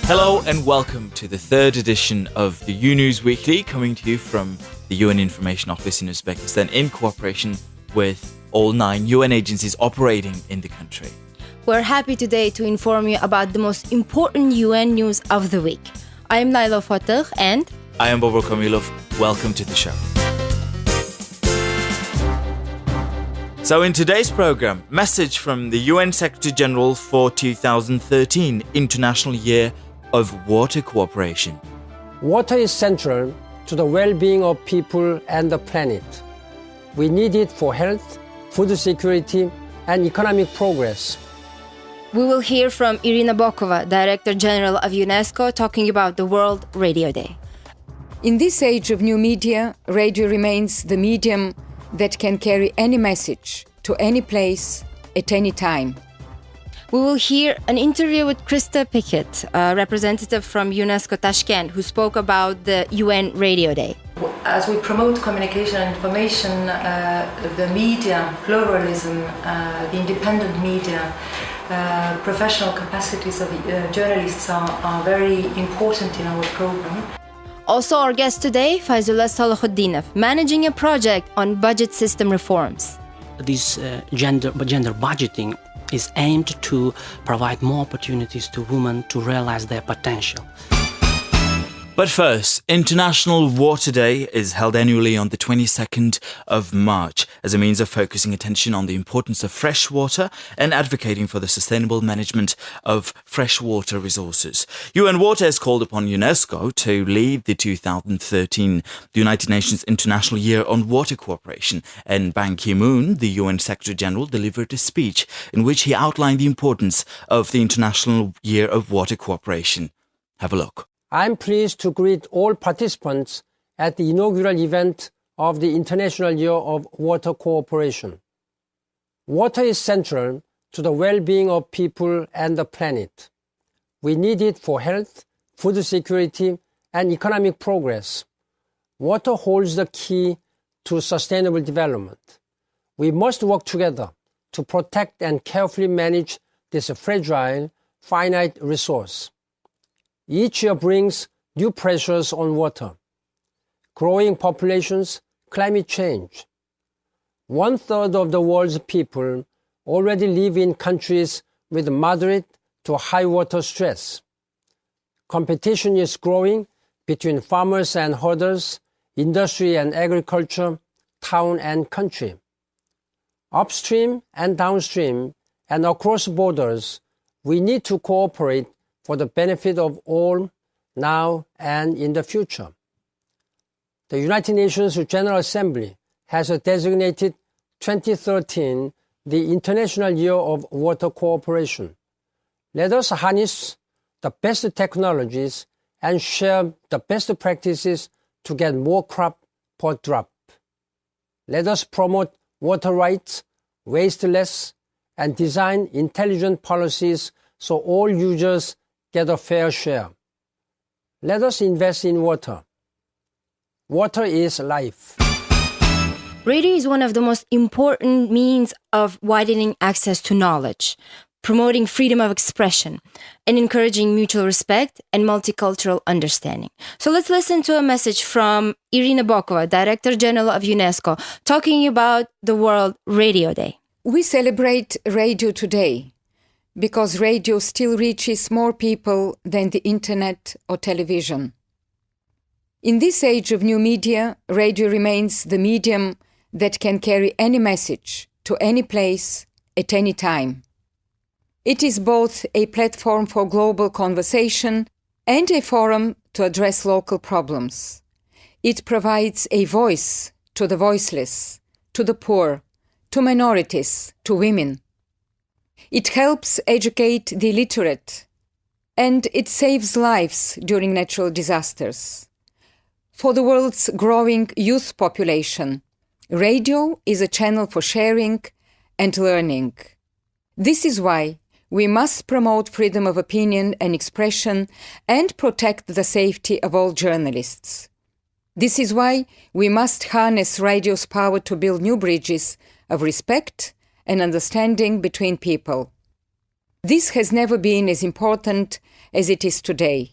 Hello and welcome to the third edition of the UNews Weekly, coming to you from the UN Information Office in Uzbekistan in cooperation with all 9 UN agencies operating in the country. We're happy today to inform you about the most important UN news of the week. I am Layla Fatih and I am Bobor Kamilov. Welcome to the show. So in today's program, message from the UN Secretary-General for 2013 International Year of Water Cooperation. Water is central to the well-being of people and the planet. We need it for health, food security, and economic progress. We will hear from Irina Bokova, Director-General of UNESCO, talking about the World Radio Day. In this age of new media, radio remains the medium that can carry any message to any place at any time. We will hear an interview with Krista Pikkat, a representative from UNESCO Tashkent, who spoke about the UN Radio Day. As we promote communication and information, the media, pluralism, the independent media, professional capacities of journalists are very important in our program. Also our guest today, Fayzulla Salakhuddinov, managing a project on budget system reforms. This gender budgeting is aimed to provide more opportunities to women to realize their potential. But first, International Water Day is held annually on the 22nd of March as a means of focusing attention on the importance of fresh water and advocating for the sustainable management of freshwater resources. UN Water has called upon UNESCO to lead the 2013 United Nations International Year on Water Cooperation, and Ban Ki-moon, the UN Secretary-General, delivered a speech in which he outlined the importance of the International Year of Water Cooperation. Have a look. I'm pleased to greet all participants at the inaugural event of the International Year of Water Cooperation. Water is central to the well-being of people and the planet. We need it for health, food security, and economic progress. Water holds the key to sustainable development. We must work together to protect and carefully manage this fragile, finite resource. Each year brings new pressures on water. Growing populations, climate change. 1/3 of the world's people already live in countries with moderate to high water stress. Competition is growing between farmers and herders, industry and agriculture, town and country. Upstream and downstream and across borders, we need to cooperate for the benefit of all now and in the future. The United Nations General Assembly has designated 2013 the International Year of Water Cooperation. Let us harness the best technologies and share the best practices to get more crop per drop. Let us promote water rights, waste less, and design intelligent policies so all users get a fair share. Let us invest in water. Water is life. Radio is one of the most important means of widening access to knowledge, promoting freedom of expression, and encouraging mutual respect and multicultural understanding. So let's listen to a message from Irina Bokova, Director-General of UNESCO, talking about the World Radio Day. We celebrate radio today because radio still reaches more people than the internet or television. In this age of new media, radio remains the medium that can carry any message to any place at any time. It is both a platform for global conversation and a forum to address local problems. It provides a voice to the voiceless, to the poor, to minorities, to women. It helps educate the illiterate, and it saves lives during natural disasters. For the world's growing youth population, radio is a channel for sharing and learning. This is why we must promote freedom of opinion and expression and protect the safety of all journalists. This is why we must harness radio's power to build new bridges of respect and understanding between people. This has never been as important as it is today.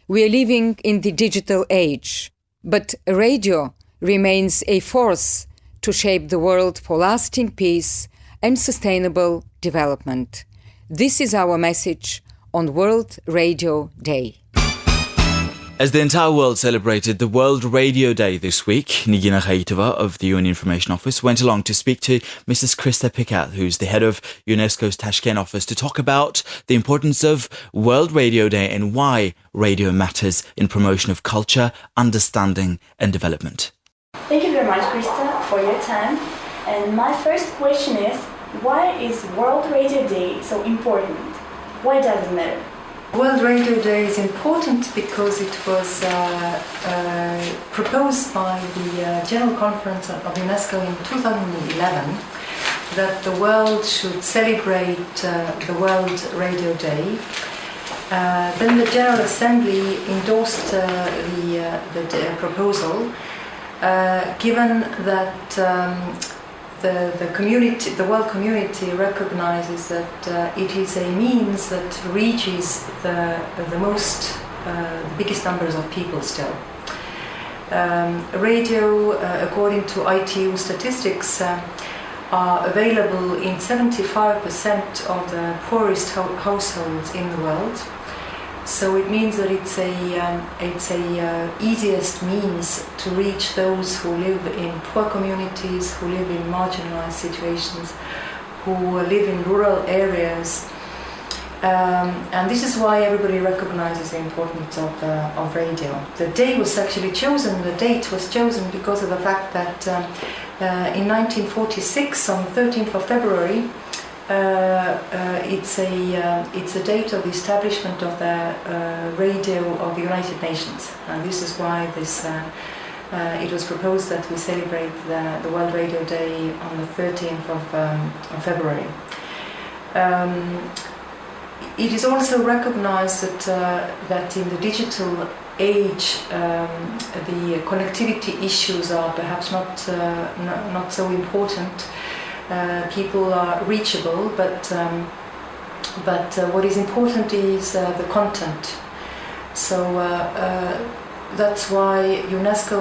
We are living in the digital age, but radio remains a force to shape the world for lasting peace and sustainable development. This is our message on World Radio Day. As the entire world celebrated the World Radio Day this week, Nigina Khaitova of the UN Information Office went along to speak to Mrs. Krista Pikkat, who's the head of UNESCO's Tashkent office, to talk about the importance of World Radio Day and why radio matters in promotion of culture, understanding and development. Thank you very much, Krista, for your time. And my first question is, why is World Radio Day so important? Why does it matter? World Radio Day is important because it was proposed by the General Conference of UNESCO in 2011 that the world should celebrate the World Radio Day. Then the General Assembly endorsed the proposal, given that the world community recognizes that it is a means that reaches the biggest numbers of people still. Radio, according to ITU statistics, are available in 75% of the poorest households in the world. So it means that it's a easiest means to reach those who live in poor communities, who live in marginalized situations, who live in rural areas, and this is why everybody recognizes the importance of radio. The day was actually chosen. The date was chosen because of the fact that in 1946, on 13th of February. It's a date of the establishment of the radio of the United Nations, and this is why it was proposed that we celebrate the World Radio Day on the 13th of February. It is also recognized that in the digital age the connectivity issues are perhaps not so important. People are reachable, but what is important is the content. So that's why UNESCO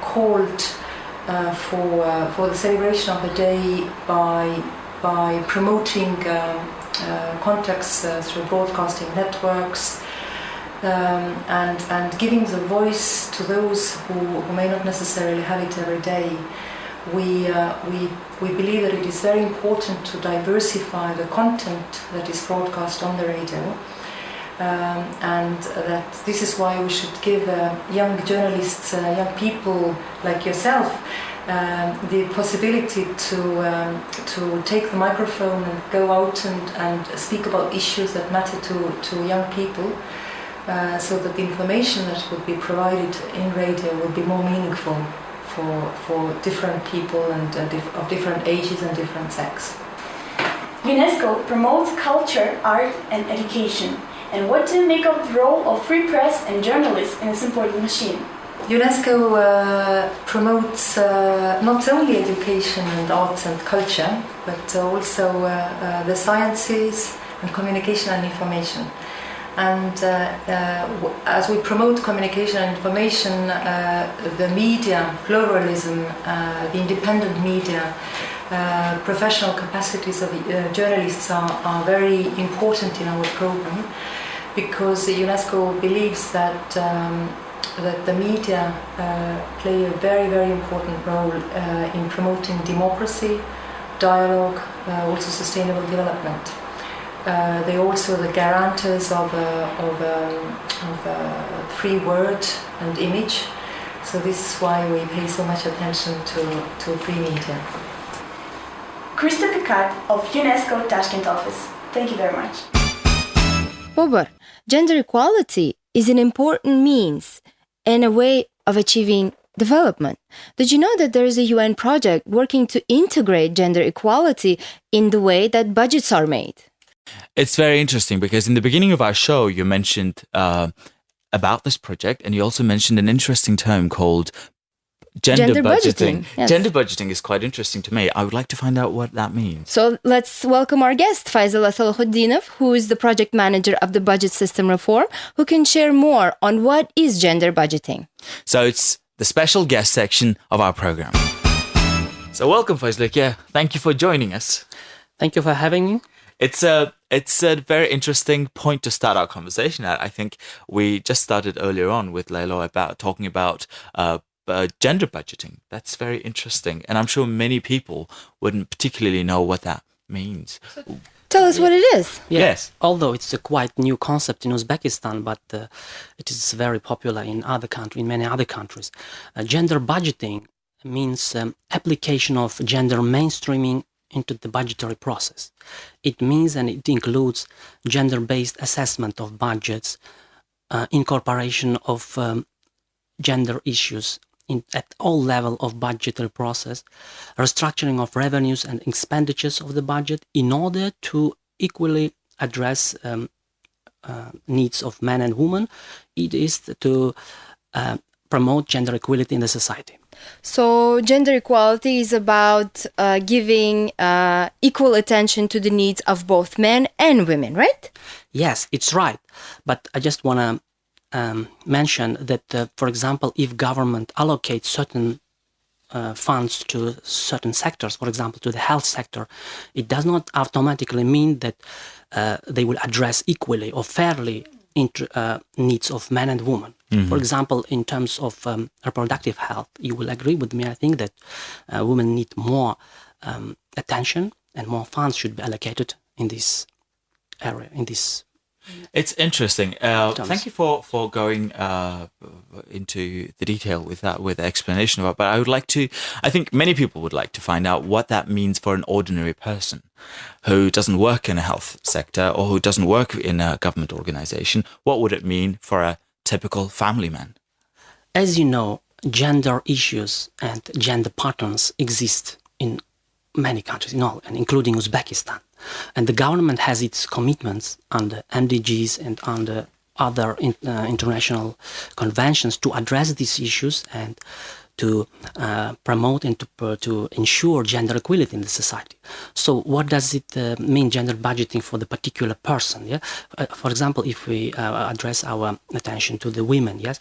called for the celebration of the day by promoting contacts through broadcasting networks and giving the voice to those who may not necessarily have it every day. We believe that it is very important to diversify the content that is broadcast on the radio, and that this is why we should give young journalists, young people like yourself, the possibility to take the microphone and go out and speak about issues that matter to young people, so that the information that would be provided in radio would be more meaningful for different people and of different ages and different sex. UNESCO promotes culture, art and education. And what do you make of the role of free press and journalists in this important machine? UNESCO promotes not only education and arts and culture, but also the sciences and communication and information. And as we promote communication and information, the media, pluralism, the independent media, professional capacities of journalists are very important in our program, because UNESCO believes that the media play a very, very important role in promoting democracy, dialogue, also sustainable development. They're also the guarantors of free word and image. So this is why we pay so much attention to free media. Krista Pikkat of UNESCO Tashkent office. Thank you very much. Bobor, gender equality is an important means and a way of achieving development. Did you know that there is a UN project working to integrate gender equality in the way that budgets are made? It's very interesting because in the beginning of our show, you mentioned about this project, and you also mentioned an interesting term called Gender budgeting. Yes. Gender budgeting is quite interesting to me. I would like to find out what that means. So let's welcome our guest, Fayzulla Salakhuddinov, who is the project manager of the budget system reform, who can share more on what is gender budgeting. So it's the special guest section of our program. So welcome, Fayzulla. Yeah, thank you for joining us. Thank you for having me. It's a very interesting point to start our conversation at. I think we just started earlier on with Layla about talking about gender budgeting. That's very interesting. And I'm sure many people wouldn't particularly know what that means. Tell us what it is. Yeah. Yes. Although it's a quite new concept in Uzbekistan, but it is very popular in many other countries. Gender budgeting means application of gender mainstreaming into the budgetary process. It means and it includes gender-based assessment of budgets, incorporation of gender issues at all levels of budgetary process, restructuring of revenues and expenditures of the budget in order to equally address needs of men and women. It is to promote gender equality in the society. So gender equality is about giving equal attention to the needs of both men and women, right? Yes, it's right. But I just want to mention that, for example, if government allocates certain funds to certain sectors, for example, to the health sector, it does not automatically mean that they will address equally or fairly needs of men and women. Mm-hmm. For example, in terms of reproductive health, you will agree with me, I think, that women need more attention and more funds should be allocated in this area, in this. It's interesting. Thank you for going into the detail with that, with the explanation of it. But I think many people would like to find out what that means for an ordinary person who doesn't work in a health sector or who doesn't work in a government organization. What would it mean for a typical family man? As you know, gender issues and gender patterns exist in many countries, and including Uzbekistan. And the government has its commitments under MDGs and under other international conventions to address these issues and to promote and to ensure gender equality in the society. So what does it mean, gender budgeting for the particular person? Yeah, for example, if we address our attention to the women, yes,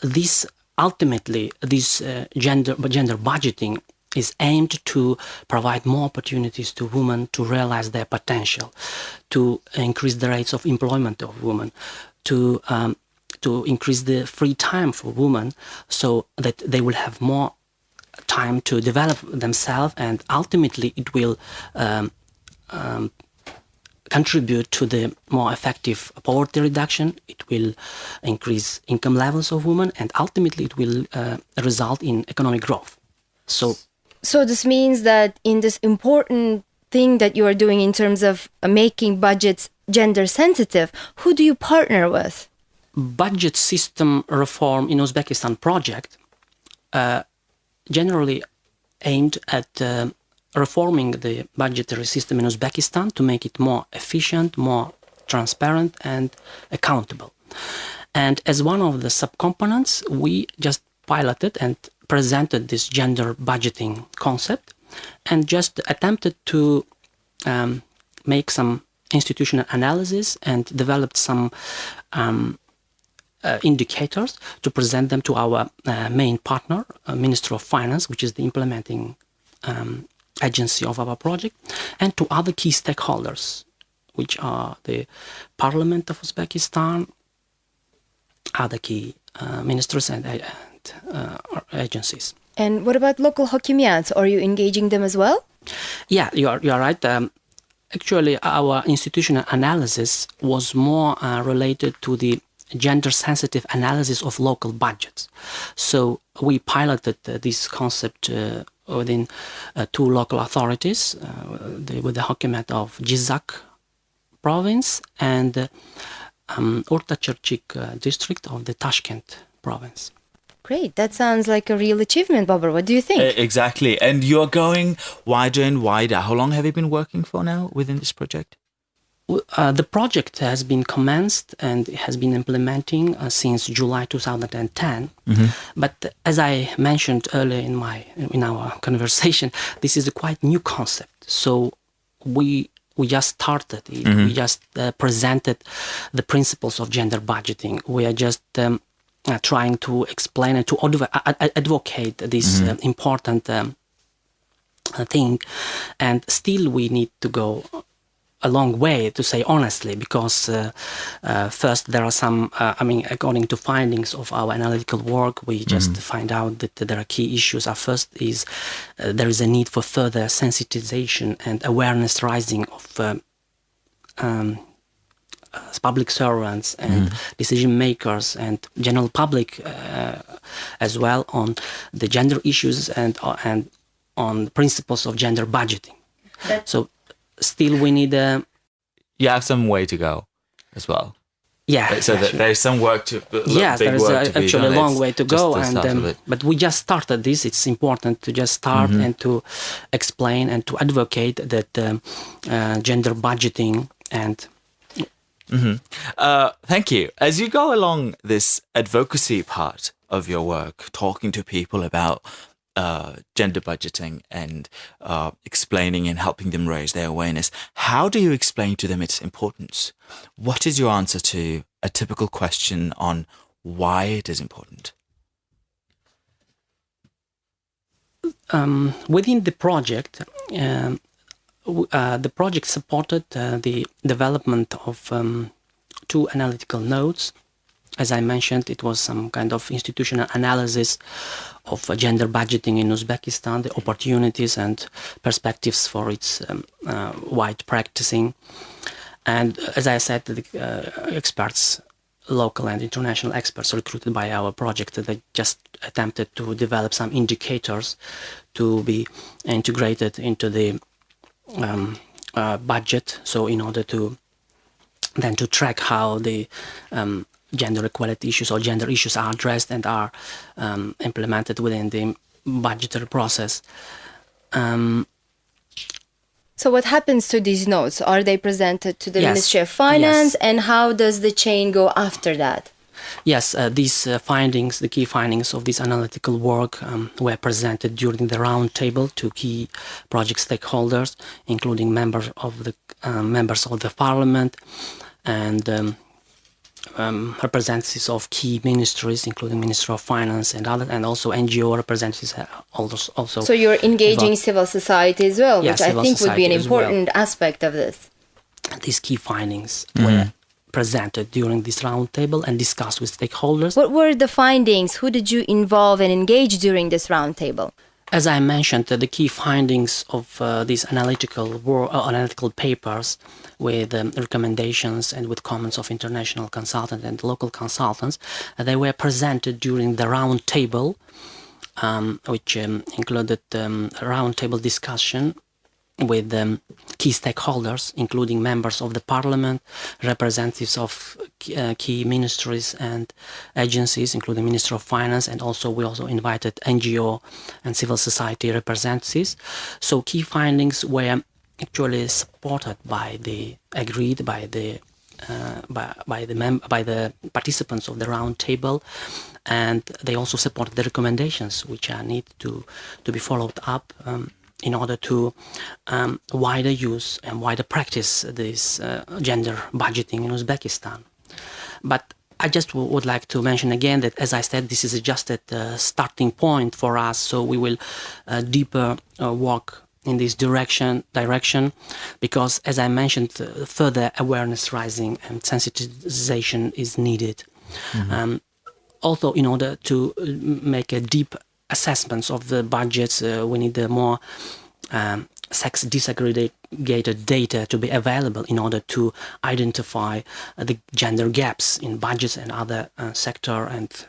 this gender budgeting is aimed to provide more opportunities to women to realize their potential, to increase the rates of employment of women, to increase the free time for women so that they will have more time to develop themselves, and ultimately it will contribute to the more effective poverty reduction. It will increase income levels of women, and ultimately it will result in economic growth. So this means that in this important thing that you are doing in terms of making budgets gender sensitive, who do you partner with? Budget system reform in Uzbekistan project generally aimed at reforming the budgetary system in Uzbekistan to make it more efficient, more transparent and accountable. And as one of the subcomponents, we just piloted and presented this gender budgeting concept and just attempted to make some institutional analysis and developed some indicators to present them to our main partner, Ministry of Finance, which is the implementing agency of our project, and to other key stakeholders, which are the Parliament of Uzbekistan, other key ministers and agencies. And what about local hokimiyats? Are you engaging them as well? Yeah, you are right. Actually, our institutional analysis was more related to the gender-sensitive analysis of local budgets. So we piloted this concept within two local authorities, with the hokimat of Jizak province and Orta-Cherchik district of the Tashkent province. Great. That sounds like a real achievement, Babar. What do you think? Exactly. And you're going wider and wider. How long have you been working for now within this project? The project has been commenced and has been implementing since July 2010. But as I mentioned earlier in our conversation, this is a quite new concept. So we just started it. We just presented the principles of gender budgeting. We are just trying to explain and to advocate this important thing, and still we need to go a long way, to say honestly, because first there are some, according to findings of our analytical work, we just find out that there are key issues. Our first is there is a need for further sensitization and awareness raising of public servants and decision makers and general public as well on the gender issues and on the principles of gender budgeting. So still we need You have some way to go as well. Yeah. So there's some work to yes, there is actually a long way to go, and but we just started this. It's important to just start and to explain and to advocate that gender budgeting and thank you. As you go along this advocacy part of your work, talking to people about gender budgeting and explaining and helping them raise their awareness, how do you explain to them its importance? What is your answer to a typical question on why it is important? Within the project, the project supported the development of 2 analytical nodes. As I mentioned, it was some kind of institutional analysis of gender budgeting in Uzbekistan, the opportunities and perspectives for its wide practicing. And as I said, the experts, local and international experts recruited by our project, they just attempted to develop some indicators to be integrated into the budget. So in order to then to track how the gender equality issues or gender issues are addressed and are implemented within the budgetary process. So what happens to these notes? Are they presented to the Yes. Ministry of Finance? Yes. And how does the chain go after that? Yes, these findings, the key findings of this analytical work were presented during the roundtable to key project stakeholders, including members of the parliament and representatives of key ministries, including Ministry of Finance and others, and also NGO representatives also. So you're engaging civil society as well, Yeah, which I civil think would be an society as well. important aspect of this. These key findings were presented during this roundtable and discussed with stakeholders. What were the findings? Who did you involve and engage during this roundtable? As I mentioned, the key findings of these analytical papers with recommendations and with comments of international consultants and local consultants, they were presented during the roundtable, which included a roundtable discussion with key stakeholders, including members of the parliament, representatives of key ministries and agencies, including Ministry of Finance, and also we also invited NGO and civil society representatives. So key findings were actually supported agreed by the participants of the round table, and they also supported the recommendations which are need to be followed up in order to wider use and wider practice this gender budgeting in Uzbekistan. But I just would like to mention again that, as I said, this is just a starting point for us, so we will deeper work in this direction, because, as I mentioned, further awareness raising and sensitization is needed. Also, in order to make a deep assessments of the budgets, we need more sex disaggregated data to be available in order to identify the gender gaps in budgets and other sector and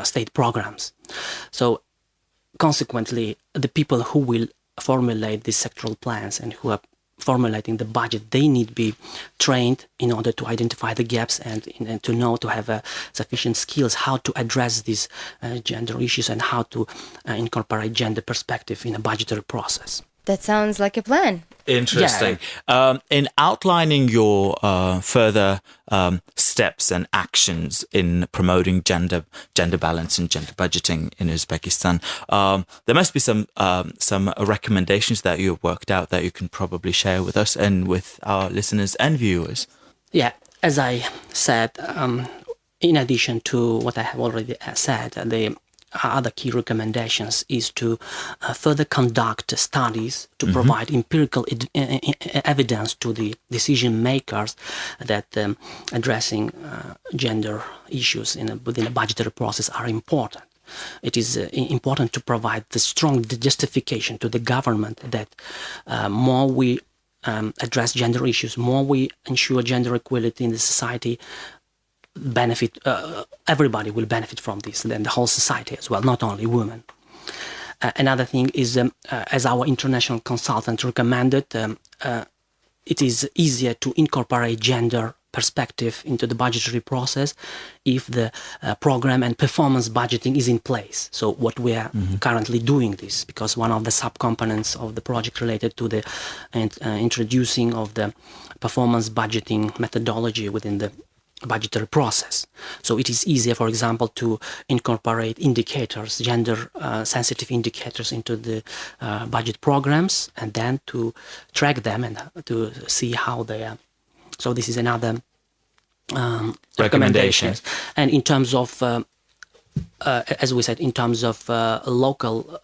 state programs. So consequently, the people who will formulate these sectoral plans and who are formulating the budget, they need to be trained in order to identify the gaps and to know, to have sufficient skills how to address these gender issues and how to incorporate gender perspective in a budgetary process. That sounds like a plan. Interesting. In outlining your further steps and actions in promoting gender balance and gender budgeting in Uzbekistan, there must be some recommendations that you've worked out that you can probably share with us and with our listeners and viewers. Yeah, as I said, in addition to what I have already said, the other key recommendations is to further conduct studies to provide empirical evidence to the decision makers that addressing gender issues within the budgetary process are important. It is important to provide the strong justification to the government that more we address gender issues, more we ensure gender equality in the society, everybody will benefit from this, then the whole society as well, not only women. Another thing is, as our international consultant recommended, it is easier to incorporate gender perspective into the budgetary process if the program and performance budgeting is in place. So what we are currently doing this, because one of the subcomponents of the project related to the introducing of the performance budgeting methodology within the budgetary process. So it is easier, for example, to incorporate indicators, gender sensitive indicators into the budget programs, and then to track them and to see how they are. So this is another recommendation. And in terms of, as we said, in terms of local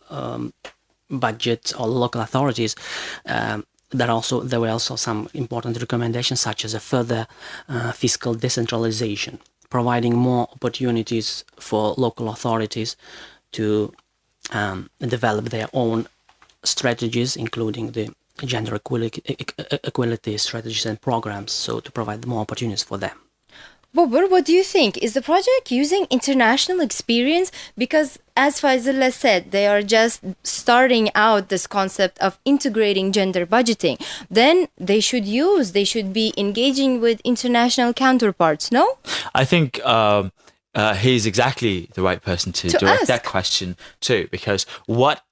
budgets or local authorities, there were also some important recommendations, such as a further fiscal decentralization, providing more opportunities for local authorities to develop their own strategies, including the gender equality strategies and programs, so to provide more opportunities for them. Bobur, what do you think? Is the project using international experience? Because as Fayzulla said, they are just starting out this concept of integrating gender budgeting. Then they should be engaging with international counterparts, no? I think he's exactly the right person to direct that question to, because what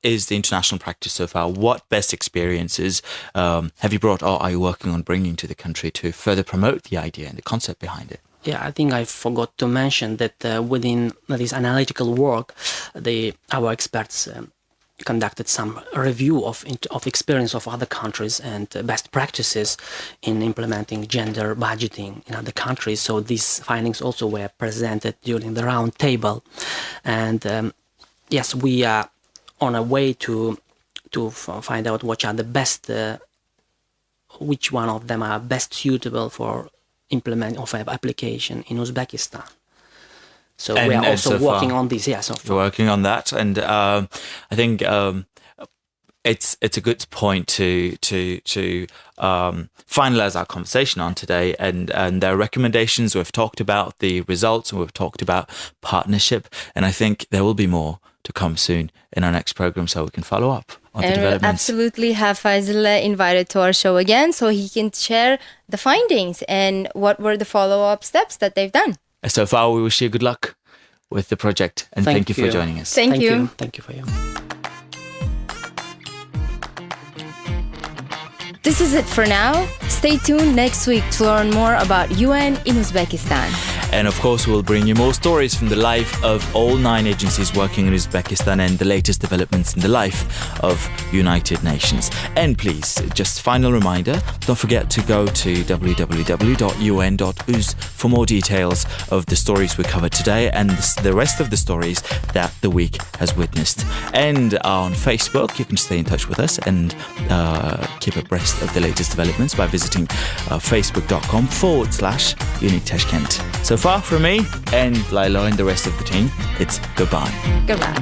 is the international practice so far? What best experiences have you brought or are you working on bringing to the country to further promote the idea and the concept behind it? Yeah, I think I forgot to mention that within this analytical work, our experts conducted some review of experience of other countries and best practices in implementing gender budgeting in other countries. So these findings also were presented during the round table. And yes, we are on a way to find out which are the best, which one of them are best suitable for application in Uzbekistan. So we are also working on this. Yeah, so we're working on that, and I think it's a good point to finalize our conversation on today. And there are recommendations. We've talked about the results, and we've talked about partnership. And I think there will be more to come soon in our next program, so we can follow up on the developments. We'll absolutely have Fayzulla invited to our show again, so he can share the findings and what were the follow-up steps that they've done. So far, we wish you good luck with the project, and thank you for joining us. Thank you. Thank you for you. This is it for now. Stay tuned next week to learn more about UN in Uzbekistan. And of course, we'll bring you more stories from the life of all 9 agencies working in Uzbekistan and the latest developments in the life of United Nations. And please, just final reminder, don't forget to go to www.un.uz for more details of the stories we covered today and the rest of the stories that the week has witnessed. And on Facebook, you can stay in touch with us and keep abreast of the latest developments by visiting facebook.com/Unique Tashkent. So far from me and Lilo and the rest of the team, it's goodbye. Goodbye.